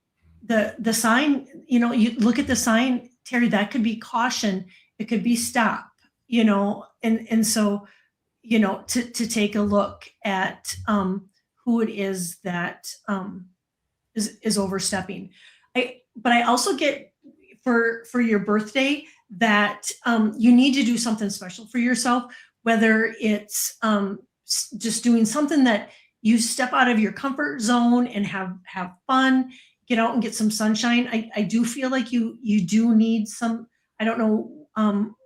the sign, you look at the sign, Terry, that could be caution, it could be stop, and so to take a look at who it is that is overstepping. But I also get for your birthday that you need to do something special for yourself, whether it's just doing something that you step out of your comfort zone and have fun, get out and get some sunshine. I do feel like you do need some. I don't know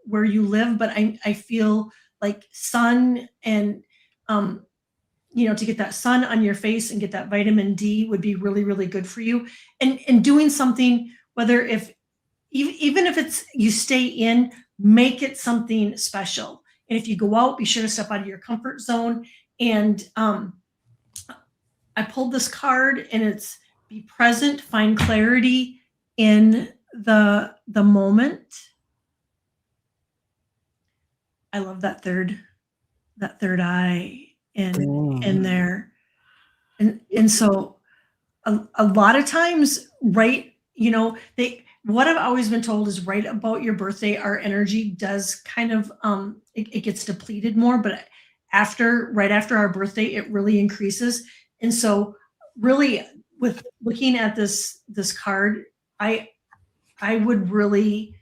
where you live, but I feel like sun and um, to get that sun on your face and get that vitamin D would be really, really good for you. And doing something, whether if even if it's you stay in, make it something special. And if you go out, be sure to step out of your comfort zone. And I pulled this card, and it's be present, find clarity in the moment. I love that third eye in Dang. there. And so a lot of times, right, they what I've always been told is right about your birthday, our energy does kind of it gets depleted more, but right after our birthday, it really increases. And so really with looking at this card, I I would really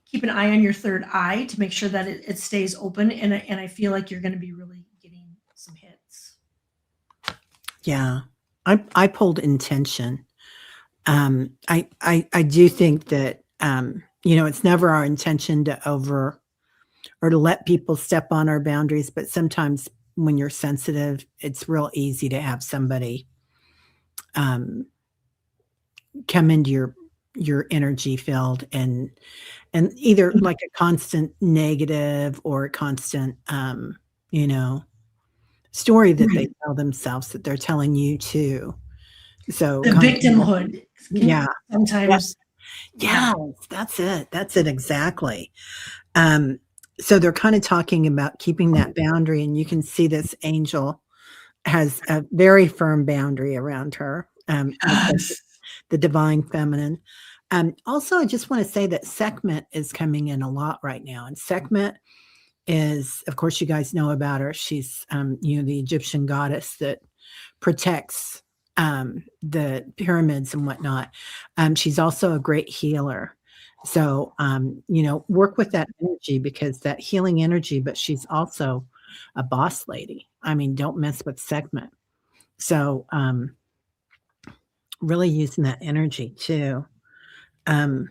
keep an eye on your third eye to make sure that it stays open, and I feel like you're going to be really getting some hits. Yeah. I pulled intention. I do think that, it's never our intention to over or to let people step on our boundaries, but sometimes when you're sensitive, it's real easy to have somebody, um, come into your energy field and either like a constant negative or a constant, you know, story that they Right. tell themselves that they're telling you too. So The kind of victimhood yeah. can sometimes, yeah. Yes, that's it exactly. Um, so they're kinda talking about keeping that boundary, and you can see this angel has a very firm boundary around her, looks like Yes. the divine feminine. Also, I just wanna say that Sekhmet is coming in a lot right now, and Sekhmet is of course, you guys know about her. She's, the Egyptian goddess that protects, the pyramids and whatnot. She's also a great healer. So, work with that energy because that healing energy, but she's also a boss lady. I mean, don't mess with Sekhmet. So, really using that energy too. Um,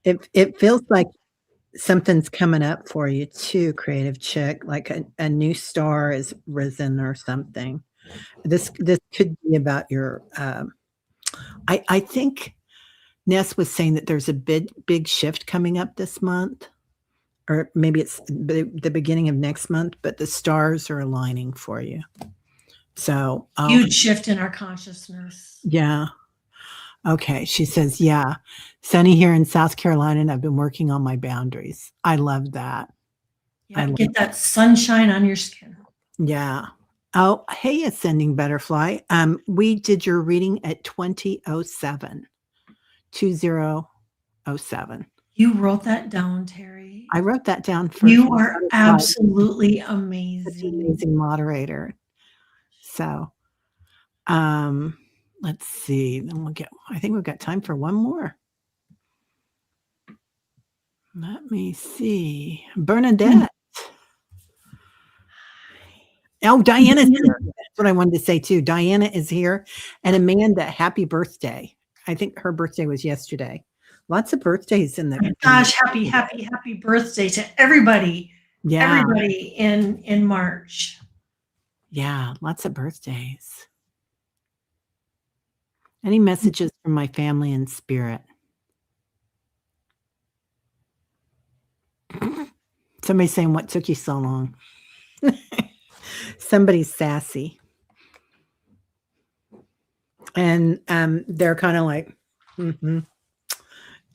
it feels like something's coming up for you too, creative chick, like a new star is risen or something. This could be about your, I think Ness was saying that there's a big shift coming up this month, or maybe it's the beginning of next month, but the stars are aligning for you. So, Huge shift in our consciousness. yeah. Okay. She says, yeah, sunny here in South Carolina, and I've been working on my boundaries. I love that. Yeah, get that sunshine on your skin. Yeah. Oh, hey, ascending butterfly. We did your reading at 2007. 2007. You wrote that down, Terry. I wrote that down for You are butterfly. absolutely Such an amazing. amazing moderator. So, let's see. Then I think we've got time for one more. Let me see. Bernadette. Oh, Diana's here. That's what I wanted to say too. Diana is here. And Amanda, happy birthday. I think her birthday was yesterday. Lots of birthdays in the Gosh, happy birthday to everybody. Yeah. Everybody in March. Yeah, lots of birthdays. Any messages from my family and spirit? Somebody's saying, what took you so long? Somebody's sassy. And they're kind of like,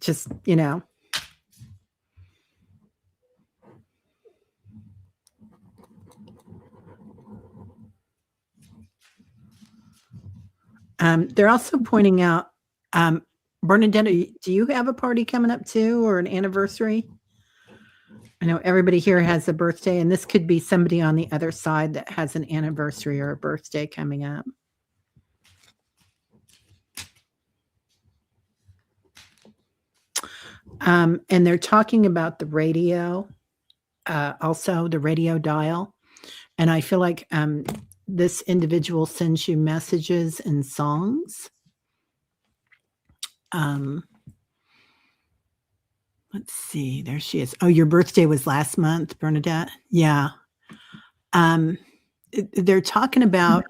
just, you know. They're also pointing out, Bernadette, do you have a party coming up too, or an anniversary? I know everybody here has a birthday, and this could be somebody on the other side that has an anniversary or a birthday coming up. And they're talking about the radio, also the radio dial. And I feel like this individual sends you messages and songs. Let's see. There she is. Oh, your birthday was last month, Bernadette? Yeah. They're talking about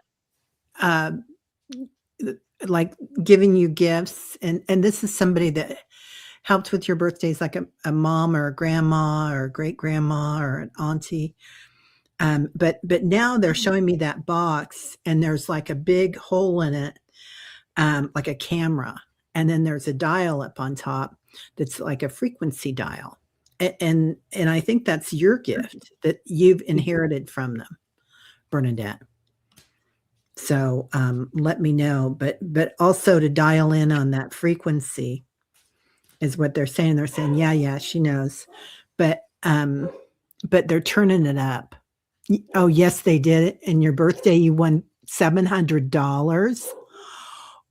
like giving you gifts. And this is somebody that helped with your birthdays, like a mom or a grandma or a great grandma or an auntie. But now they're showing me that box, and there's like a big hole in it, like a camera. And then there's a dial up on top that's like a frequency dial. And I think that's your gift that you've inherited from them, Bernadette. So let me know. But also to dial in on that frequency is what they're saying. They're saying, yeah, she knows. But they're turning it up. Oh, yes, they did it. And your birthday, you won $700.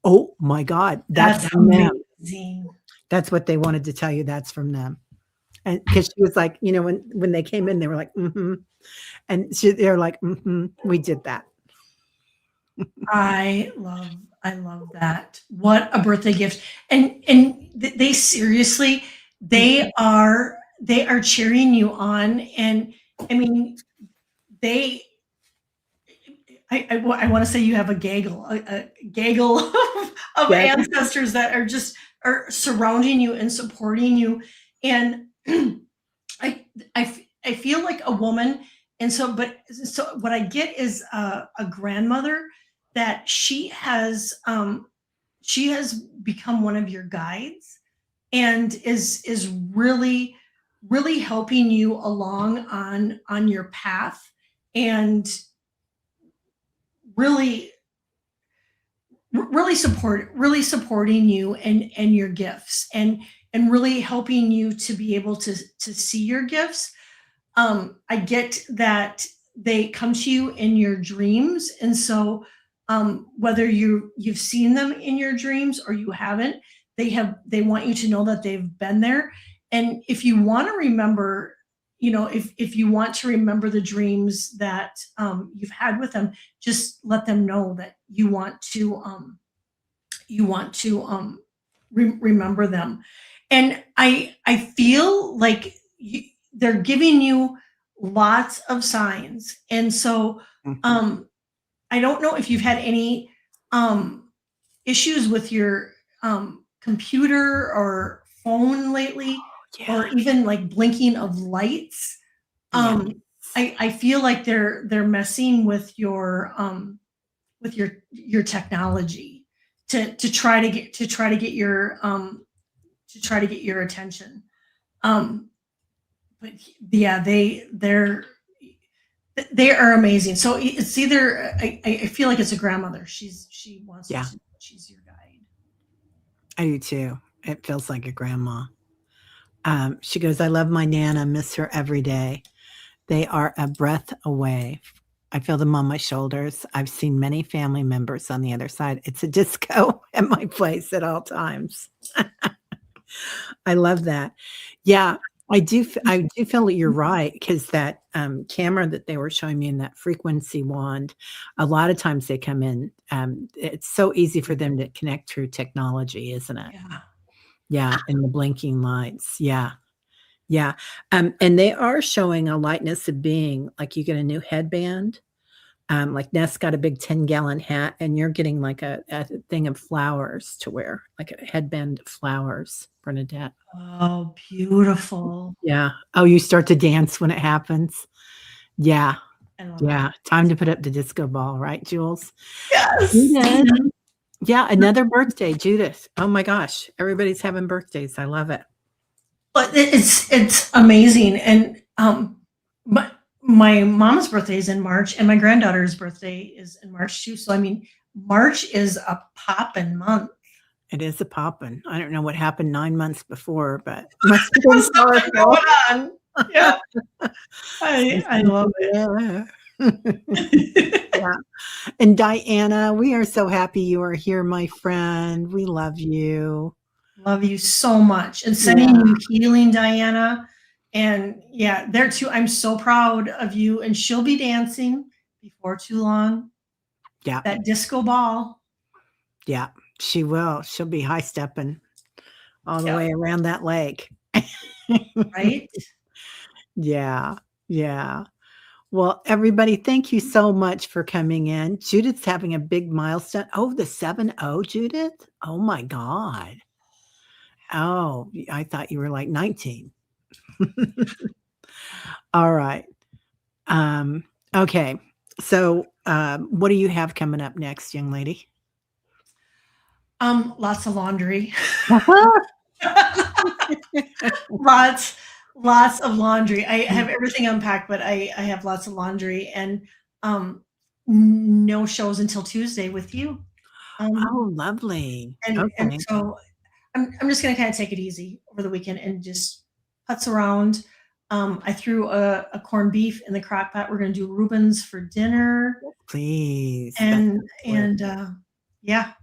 Oh my God. That's from them. Amazing. That's what they wanted to tell you. That's from them. And because she was like, you know, when they came in, they were like, and they're like, we did that. I love that. What a birthday gift. And they seriously, they are cheering you on. And I mean, I want to say you have a gaggle of ancestors that are surrounding you and supporting you. And I feel like a woman. And so what I get is a grandmother that she has become one of your guides and is really helping you along on your path, and really supporting you and your gifts, and really helping you to be able to see your gifts. I get that they come to you in your dreams, and so whether you've seen them in your dreams or you haven't, they want you to know that they've been there. And if you want to remember, you know, if you want to remember the dreams that you've had with them, just let them know that you want to remember them. And I feel like they're giving you lots of signs. And so I don't know if you've had any issues with your computer or phone lately, Yeah. or even like blinking of lights. Yes. I feel like they're messing with your technology to try to get to try to get your attention. Um, but yeah, they are amazing. So it's either I feel like it's a grandmother. She wants you Yeah, to know that she's your guide. I do too. It feels like a grandma. She goes, I love my Nana, miss her every day. They are a breath away. I feel them on my shoulders. I've seen many family members on the other side. It's a disco at my place at all times. I love that. Yeah, I do feel that you're right because that, camera that they were showing me in that frequency wand, a lot of times they come in, it's so easy for them to connect through technology, isn't it? Yeah. Yeah, and the blinking lights. Yeah, yeah, and they are showing a lightness of being, like, you get a new headband, like Ness got a big 10-gallon hat, and you're getting, like, a thing of flowers to wear, like a headband of flowers, Bernadette. Oh, beautiful. Yeah. Oh, you start to dance when it happens? Yeah, I love yeah. it. Time to put up the disco ball, right, Jules? Yes. Judith. Yeah, another birthday, Judith. Oh my gosh, everybody's having birthdays. I love it. But it's amazing. And my mom's birthday is in March, and my granddaughter's birthday is in March too. So I mean, March is a poppin' month. It is a poppin'. I don't know what happened 9 months before, but must have been Something powerful. going on. Yeah, I love Yeah. it. Yeah. And Diana, we are so happy you are here, my friend. We love you. Love you so much, and sending Yeah. you healing, Diana. And yeah, there too. I'm so proud of you. And she'll be dancing before too long. Yeah. That disco ball. Yeah. She will. She'll be high stepping all the Yeah. way around that lake. Right. Yeah. Yeah. Well, everybody, thank you so much for coming in. Judith's having a big milestone. Oh, the 7-0, Judith? Oh my God. Oh, I thought you were like 19. All right. Um, okay. So, what do you have coming up next, young lady? Lots of laundry. lots, lots of laundry. I have everything unpacked, but I have lots of laundry, and no shows until Tuesday with you. Oh, lovely. And Okay. so I'm just gonna kind of take it easy over the weekend and just putz around. I threw a corned beef in the crock pot. We're gonna do Reubens for dinner, Please. That and sounds good. yeah,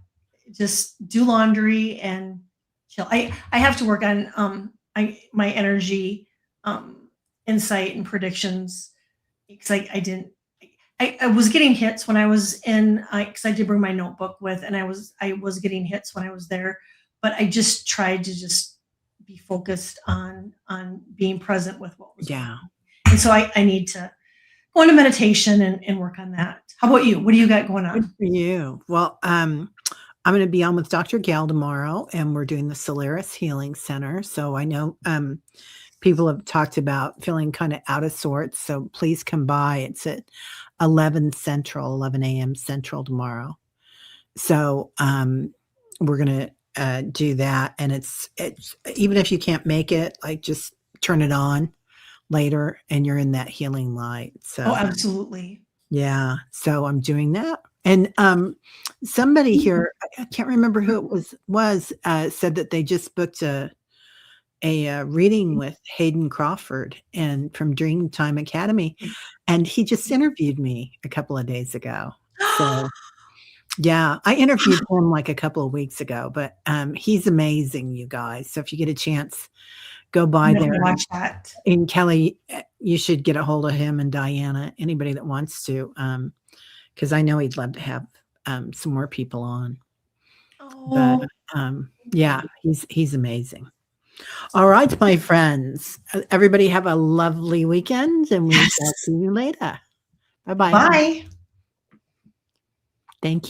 just do laundry and chill. I have to work on my energy, um, insight and predictions, because I didn't. I was getting hits when I was in, because I did bring my notebook with, and I was getting hits when I was there, but I just tried to just be focused on being present with what was going Yeah. on. And so I need to go into meditation and work on that. How about you? What do you got going Good on? for you. Well, I'm gonna be on with Dr. Gail tomorrow, and we're doing the Solaris Healing Center. So I know, people have talked about feeling kinda out of sorts, so please come by. It's at 11 Central, 11 AM Central tomorrow. So, we're gonna, do that, and it's even if you can't make it, like, just turn it on later, and you're in that healing light. Oh, So, absolutely. yeah, so I'm doing that. And, somebody here, I can't remember who it was, said that they just booked a reading with Hayden Crawford and from Dreamtime Academy, and he just interviewed me a couple of days ago. So, yeah, I interviewed him, like, a couple of weeks ago, but, he's amazing, you guys. So if you get a chance, go I'm by gonna there. watch that. And Kelly, you should get a hold of him and Diana, anybody that wants to, because I know he'd love to have, some more people on. But, Oh, yeah, he's amazing. All right, my friends. Everybody have a lovely weekend, and we yes. shall see you later. Bye-bye. Bye. Thank you.